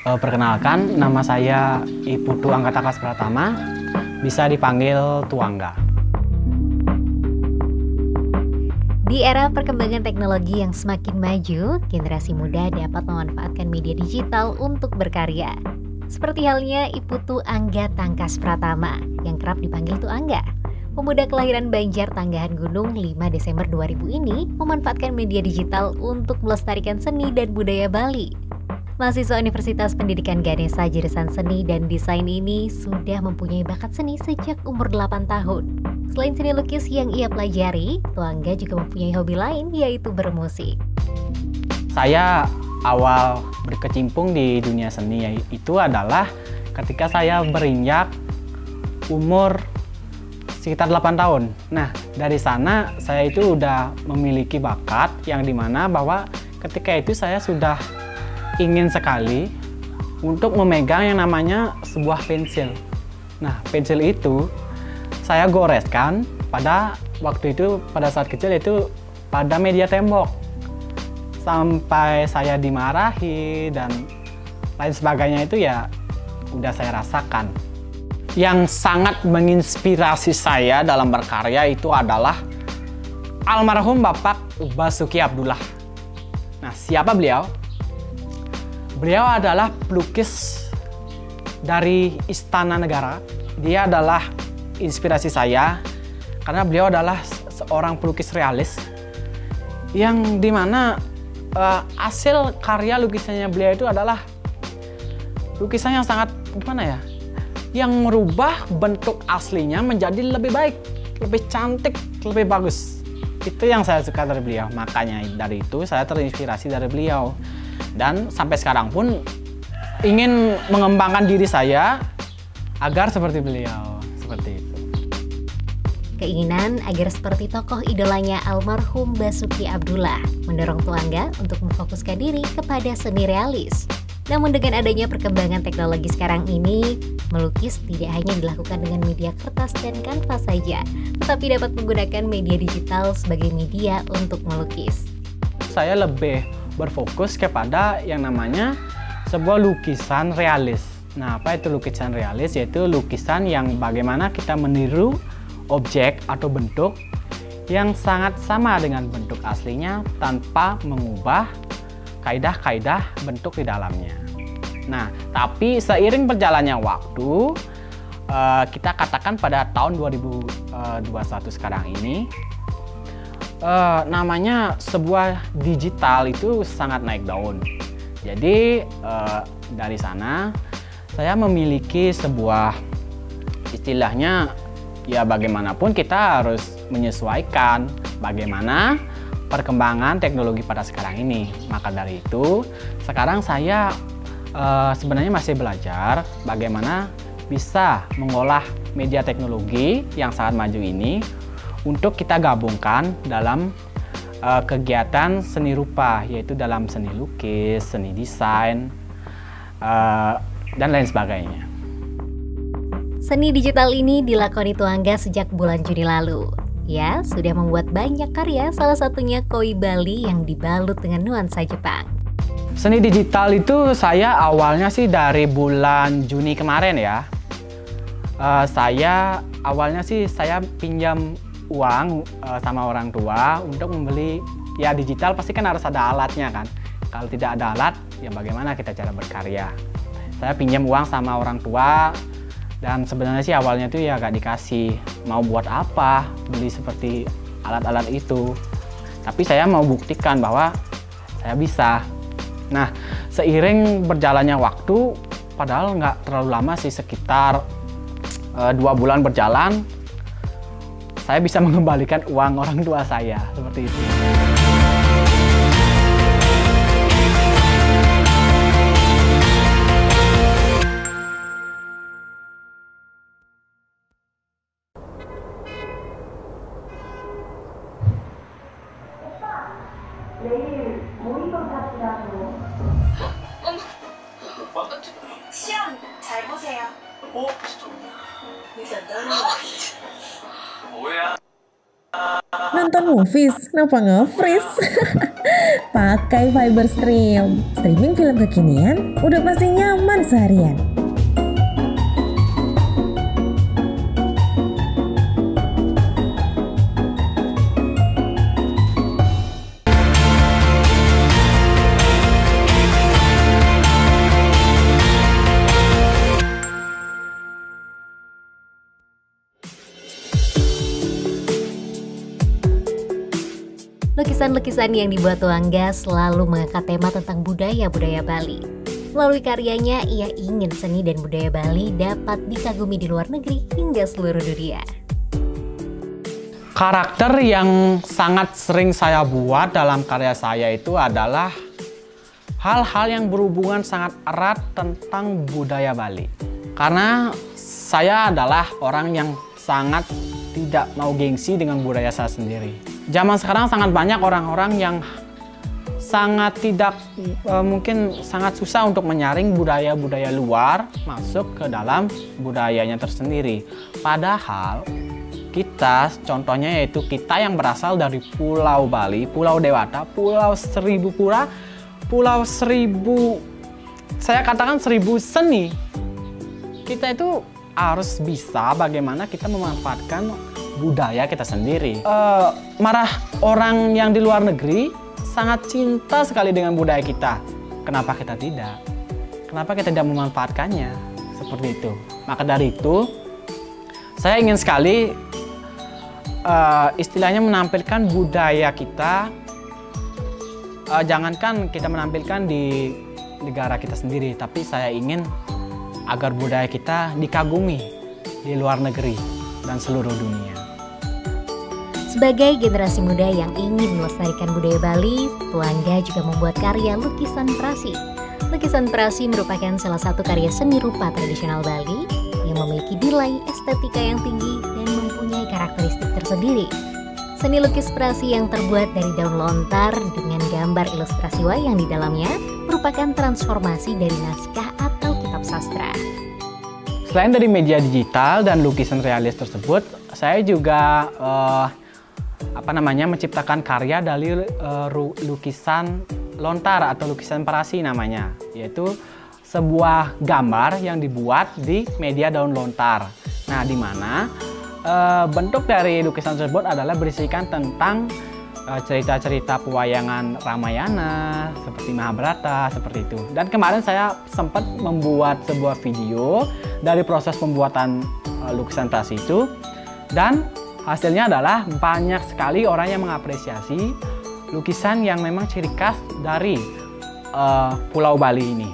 Perkenalkan, nama saya Iputu Angkatakas Pratama, bisa dipanggil Tuangga. Di era perkembangan teknologi yang semakin maju, generasi muda dapat memanfaatkan media digital untuk berkarya. Seperti halnya Iputu Angga Tangkas Pratama, yang kerap dipanggil Tuangga. Pemuda kelahiran Banjar Tanggahan Gunung 5 Desember 2000 ini memanfaatkan media digital untuk melestarikan seni dan budaya Bali. Mahasiswa Universitas Pendidikan Ganesha jurusan Seni dan Desain ini sudah mempunyai bakat seni sejak umur 8 tahun. Selain seni lukis yang ia pelajari, Tuangga juga mempunyai hobi lain, yaitu bermusik. Saya awal berkecimpung di dunia seni itu adalah ketika saya berinjak umur sekitar 8 tahun. Nah, dari sana saya itu udah memiliki bakat yang dimana bahwa ketika itu saya sudah ingin sekali untuk memegang yang namanya sebuah pensil. Nah, pensil itu saya goreskan pada waktu itu, pada saat kecil itu pada media tembok. Sampai saya dimarahi dan lain sebagainya itu ya udah saya rasakan. Yang sangat menginspirasi saya dalam berkarya itu adalah almarhum Bapak Basuki Abdullah. Nah, siapa beliau? Beliau adalah pelukis dari Istana Negara. Dia adalah inspirasi saya karena beliau adalah seorang pelukis realis yang dimana hasil karya lukisannya beliau itu adalah lukisan yang sangat gimana ya, yang merubah bentuk aslinya menjadi lebih baik, lebih cantik, lebih bagus. Itu yang saya suka dari beliau. Makanya dari itu saya terinspirasi dari beliau. Dan sampai sekarang pun ingin mengembangkan diri saya agar seperti beliau, seperti itu. Keinginan agar seperti tokoh idolanya almarhum Basuki Abdullah mendorong Tuangga untuk memfokuskan diri kepada seni realis. Namun dengan adanya perkembangan teknologi sekarang ini, melukis tidak hanya dilakukan dengan media kertas dan kanvas saja, tetapi dapat menggunakan media digital sebagai media untuk melukis. Saya lebih berfokus kepada yang namanya sebuah lukisan realis. Nah, apa itu lukisan realis? Yaitu lukisan yang bagaimana kita meniru objek atau bentuk yang sangat sama dengan bentuk aslinya tanpa mengubah kaidah-kaidah bentuk di dalamnya. Nah, tapi seiring berjalannya waktu, kita katakan pada tahun 2021 sekarang ini, namanya sebuah digital itu sangat naik daun. Jadi dari sana saya memiliki sebuah istilahnya, ya bagaimanapun kita harus menyesuaikan bagaimana perkembangan teknologi pada sekarang ini. Maka dari itu sekarang saya sebenarnya masih belajar bagaimana bisa mengolah media teknologi yang sangat maju ini untuk kita gabungkan dalam kegiatan seni rupa, yaitu dalam seni lukis, seni desain, dan lain sebagainya. Seni digital ini dilakoni Tuangga sejak bulan Juni lalu. Ya, sudah membuat banyak karya, salah satunya koi Bali yang dibalut dengan nuansa Jepang. Seni digital itu saya awalnya sih dari bulan Juni kemarin ya. Saya awalnya sih saya pinjam uang sama orang tua untuk membeli, ya digital pasti kan harus ada alatnya kan. Kalau tidak ada alat, ya bagaimana kita cara berkarya. Saya pinjam uang sama orang tua dan sebenarnya sih awalnya tuh ya gak dikasih. Mau buat apa beli seperti alat-alat itu. Tapi saya mau buktikan bahwa saya bisa. Nah, seiring berjalannya waktu, padahal nggak terlalu lama sih, sekitar 2 bulan berjalan, saya bisa mengembalikan uang orang tua saya, seperti itu. 내일 모의고 파티라고. 시험 잘 보세요. 일단 나는 뭐야? Nonton movies, kenapa nge-freeze? Pakai Fiberstream. Streaming film kekinian udah pasti nyaman seharian. Lukisan-lukisan yang dibuat Tuangga selalu mengangkat tema tentang budaya-budaya Bali. Melalui karyanya, ia ingin seni dan budaya Bali dapat dikagumi di luar negeri hingga seluruh dunia. Karakter yang sangat sering saya buat dalam karya saya itu adalah hal-hal yang berhubungan sangat erat tentang budaya Bali. Karena saya adalah orang yang sangat tidak mau gengsi dengan budaya saya sendiri. Zaman sekarang sangat banyak orang-orang yang sangat tidak mungkin sangat susah untuk menyaring budaya-budaya luar masuk ke dalam budayanya tersendiri. Padahal kita, contohnya yaitu kita yang berasal dari Pulau Bali, Pulau Dewata, Pulau Seribu Pura, Pulau Seribu, saya katakan 1000 seni. Kita itu harus bisa bagaimana kita memanfaatkan budaya kita sendiri. Marah orang yang di luar negeri sangat cinta sekali dengan budaya kita. Kenapa kita tidak? Kenapa kita tidak memanfaatkannya? Seperti itu. Maka dari itu, saya ingin sekali istilahnya menampilkan budaya kita. Jangankan kita menampilkan di negara kita sendiri, tapi saya ingin agar budaya kita dikagumi di luar negeri dan seluruh dunia. Sebagai generasi muda yang ingin melestarikan budaya Bali, Tuangga juga membuat karya lukisan prasi. Lukisan prasi merupakan salah satu karya seni rupa tradisional Bali yang memiliki nilai estetika yang tinggi dan mempunyai karakteristik tersendiri. Seni lukis prasi yang terbuat dari daun lontar dengan gambar ilustrasi wayang di dalamnya merupakan transformasi dari naskah atau kitab sastra. Selain dari media digital dan lukisan realis tersebut, saya juga menciptakan karya dari lukisan lontar atau lukisan prasi namanya, yaitu sebuah gambar yang dibuat di media daun lontar. Nah, di mana bentuk dari lukisan tersebut adalah berisikan tentang cerita-cerita pewayangan Ramayana, seperti Mahabharata, seperti itu. Dan kemarin saya sempat membuat sebuah video dari proses pembuatan lukisan prasi itu, dan hasilnya adalah banyak sekali orang yang mengapresiasi lukisan yang memang ciri khas dari Pulau Bali ini.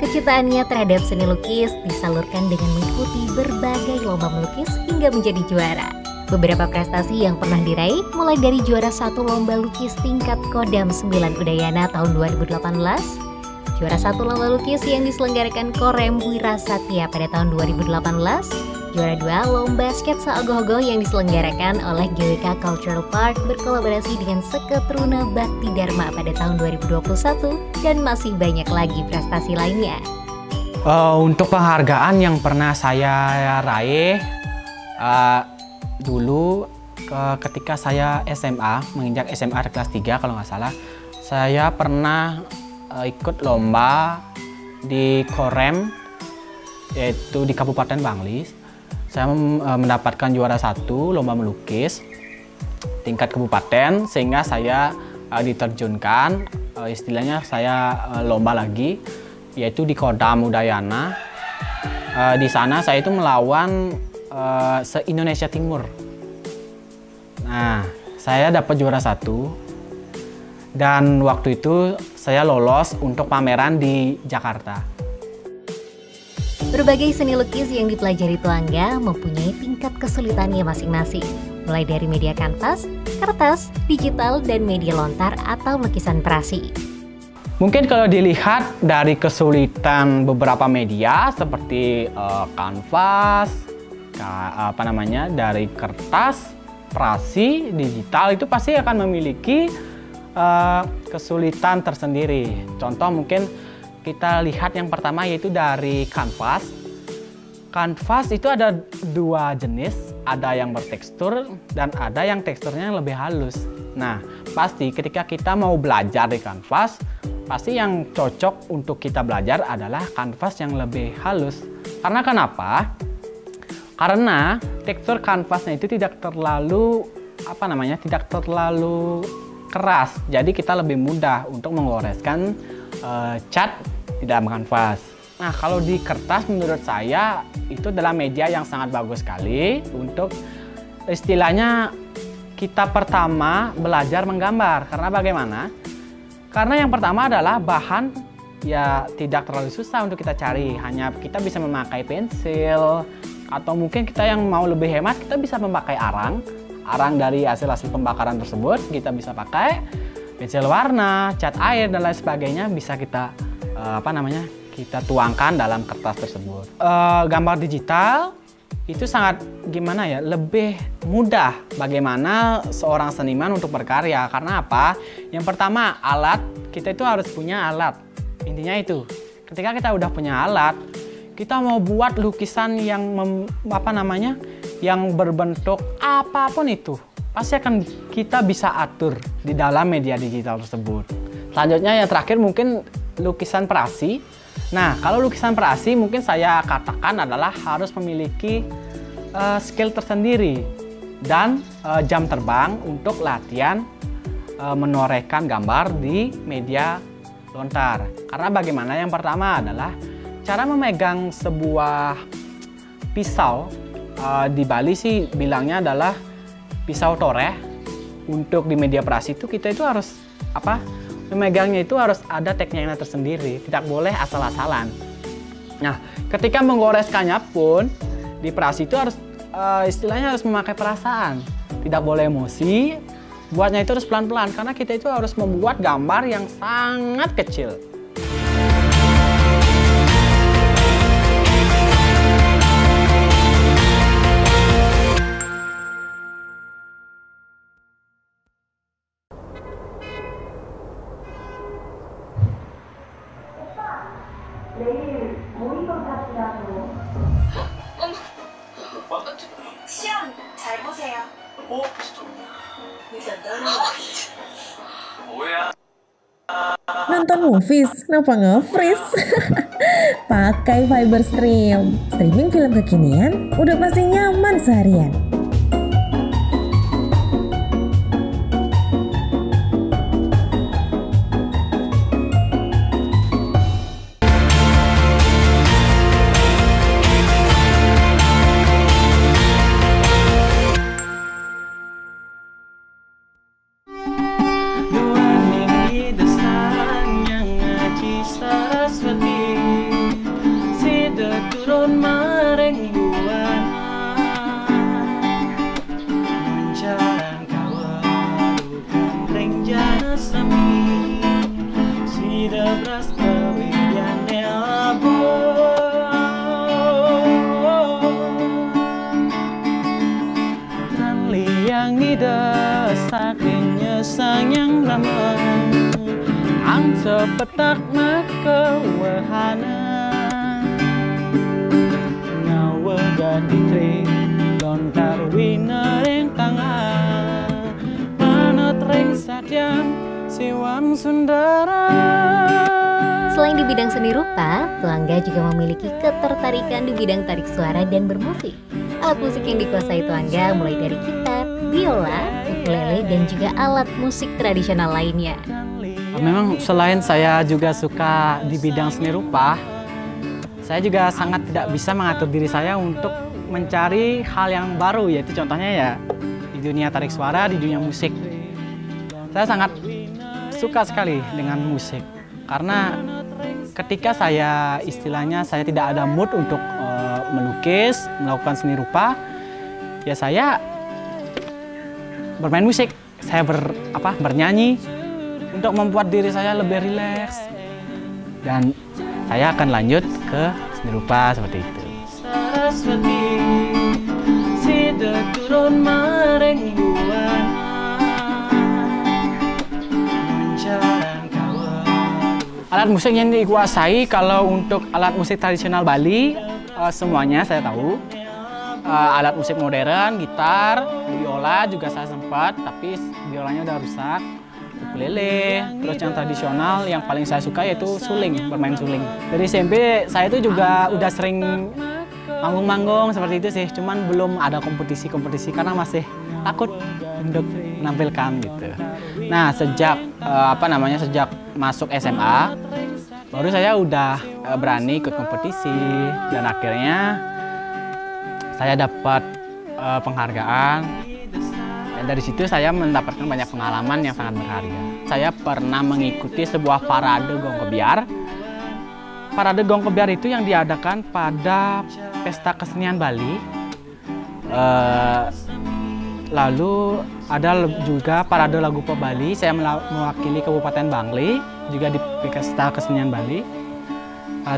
Kecintaannya terhadap seni lukis disalurkan dengan mengikuti berbagai lomba melukis hingga menjadi juara. Beberapa prestasi yang pernah diraih mulai dari juara 1 lomba lukis tingkat Kodam 9 Udayana tahun 2018, juara 1 lomba lukis yang diselenggarakan Korem Wirasatya pada tahun 2018, juara 2 lomba sketsa ogoh-ogoh yang diselenggarakan oleh GWK Cultural Park berkolaborasi dengan Seketruna Bakti Dharma pada tahun 2021, dan masih banyak lagi prestasi lainnya. Untuk penghargaan yang pernah saya raih, dulu ketika saya SMA, menginjak SMA kelas 3 kalau nggak salah, saya pernah ikut lomba di Korem, yaitu di Kabupaten Banglis. Saya mendapatkan juara 1 lomba melukis tingkat kabupaten, sehingga saya diterjunkan, istilahnya saya lomba lagi, yaitu di Kodam Udayana. Di sana saya itu melawan se-Indonesia Timur. Nah, saya dapat juara 1, dan waktu itu saya lolos untuk pameran di Jakarta. Berbagai seni lukis yang dipelajari Tuangga mempunyai tingkat kesulitannya masing-masing, mulai dari media kanvas, kertas, digital, dan media lontar atau lukisan prasi. Mungkin kalau dilihat dari kesulitan beberapa media seperti kanvas, dari kertas, prasi, digital, itu pasti akan memiliki kesulitan tersendiri. Contoh mungkin kita lihat yang pertama, yaitu dari kanvas. Kanvas itu ada 2 jenis, ada yang bertekstur dan ada yang teksturnya lebih halus. Nah, pasti ketika kita mau belajar di kanvas, pasti yang cocok untuk kita belajar adalah kanvas yang lebih halus. Karena kenapa? Karena tekstur kanvasnya itu tidak terlalu tidak terlalu keras. Jadi kita lebih mudah untuk mengoreskan cat di dalam kanvas. Nah, kalau di kertas menurut saya itu adalah media yang sangat bagus sekali untuk istilahnya kita pertama belajar menggambar. Karena bagaimana? Karena yang pertama adalah bahan ya tidak terlalu susah untuk kita cari. Hanya kita bisa memakai pensil atau mungkin kita yang mau lebih hemat kita bisa memakai arang. Arang dari hasil-hasil pembakaran tersebut kita bisa pakai pensil warna, cat air dan lain sebagainya bisa kita kita tuangkan dalam kertas tersebut. Gambar digital itu sangat lebih mudah bagaimana seorang seniman untuk berkarya. Karena apa? Yang pertama, alat. Kita itu harus punya alat. Intinya itu. Ketika kita udah punya alat, kita mau buat lukisan yang yang berbentuk apapun itu, pasti akan kita bisa atur di dalam media digital tersebut. Selanjutnya yang terakhir mungkin lukisan perasi. Nah, kalau lukisan perasi mungkin saya katakan adalah harus memiliki skill tersendiri dan jam terbang untuk latihan menorehkan gambar di media lontar. Karena bagaimana? Yang pertama adalah cara memegang sebuah pisau. Di Bali sih bilangnya adalah pisau toreh. Untuk di media perasi itu kita itu harus memegangnya itu harus ada tekniknya tersendiri, tidak boleh asal-asalan. Nah, ketika menggoreskannya pun di perasi itu harus istilahnya harus memakai perasaan, tidak boleh emosi. Buatnya itu harus pelan-pelan karena kita itu harus membuat gambar yang sangat kecil. 내일 모의고 탑이라고. 시험 잘 보세요. Nonton movies, kenapa nge-freeze? Pakai Fiberstream. Streaming film kekinian udah pasti nyaman seharian. Sayang lama ang sepetak maka wahana ngawa ganti tre lontar winareng tangan panat reng sadyang siwam sundara. Selain di bidang seni rupa, Tuangga juga memiliki ketertarikan di bidang tarik suara dan bermusik. Alat musik yang dikuasai Tuangga mulai dari gitar, biola, ukulele, dan juga alat musik tradisional lainnya. Memang selain saya juga suka di bidang seni rupa, saya juga sangat tidak bisa mengatur diri saya untuk mencari hal yang baru, yaitu contohnya ya di dunia tarik suara, di dunia musik. Saya sangat suka sekali dengan musik, karena ketika saya tidak ada mood untuk melukis, melakukan seni rupa, ya saya bermain musik, saya bernyanyi untuk membuat diri saya lebih rileks, dan saya akan lanjut ke seni rupa seperti itu. Alat musik yang dikuasai, kalau untuk alat musik tradisional Bali semuanya saya tahu. alat musik modern, gitar, biola juga saya sempat, tapi biolanya udah rusak. Ukulele, terus yang tradisional yang paling saya suka yaitu suling, bermain suling. Dari SMP saya itu juga udah sering manggung-manggung seperti itu sih, cuman belum ada kompetisi-kompetisi karena masih takut untuk menampilkan gitu. Nah, sejak sejak masuk SMA baru saya udah berani ikut kompetisi dan akhirnya saya dapat penghargaan. Dan dari situ saya mendapatkan banyak pengalaman yang sangat berharga. Saya pernah mengikuti sebuah parade gong kebiar. Parade gong kebiar itu yang diadakan pada Pesta Kesenian Bali. Lalu ada juga parade lagu pop Bali. Saya mewakili Kabupaten Bangli juga di Pesta Kesenian Bali.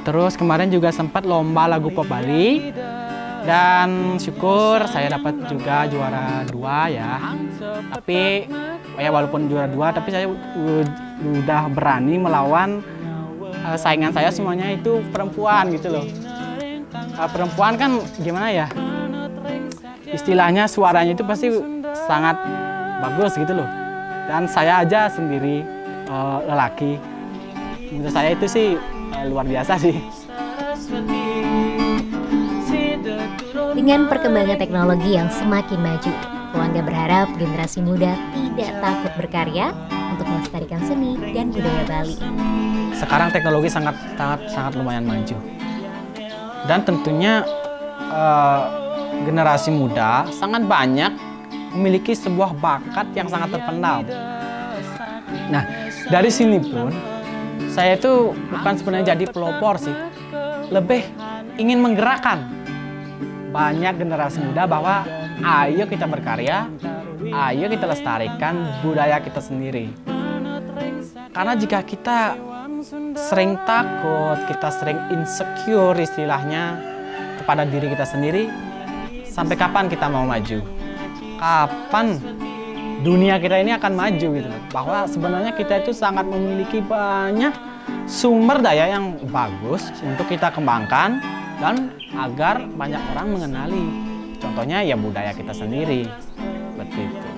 Terus kemarin juga sempat lomba lagu pop Bali. Dan syukur saya dapat juga juara 2 ya. Tapi ya walaupun juara 2, tapi saya udah berani melawan saingan saya semuanya itu perempuan gitu loh. Perempuan kan gimana ya? Istilahnya suaranya itu pasti sangat bagus gitu loh. Dan saya aja sendiri lelaki. Menurut saya itu sih luar biasa sih. Dengan perkembangan teknologi yang semakin maju, Ruangga berharap generasi muda tidak takut berkarya untuk melestarikan seni dan budaya Bali. Sekarang teknologi sangat lumayan maju. Dan tentunya generasi muda sangat banyak memiliki sebuah bakat yang sangat terpendam. Nah, dari sini pun saya itu bukan sebenarnya jadi pelopor sih. Lebih ingin menggerakkan banyak generasi muda bahwa ayo kita berkarya, ayo kita lestarikan budaya kita sendiri. Karena jika kita sering takut, kita sering insecure istilahnya kepada diri kita sendiri, sampai kapan kita mau maju? Kapan dunia kita ini akan maju gitu loh. Bahwa sebenarnya kita itu sangat memiliki banyak sumber daya yang bagus untuk kita kembangkan dan agar banyak orang mengenali. Contohnya ya budaya kita sendiri. Seperti itu.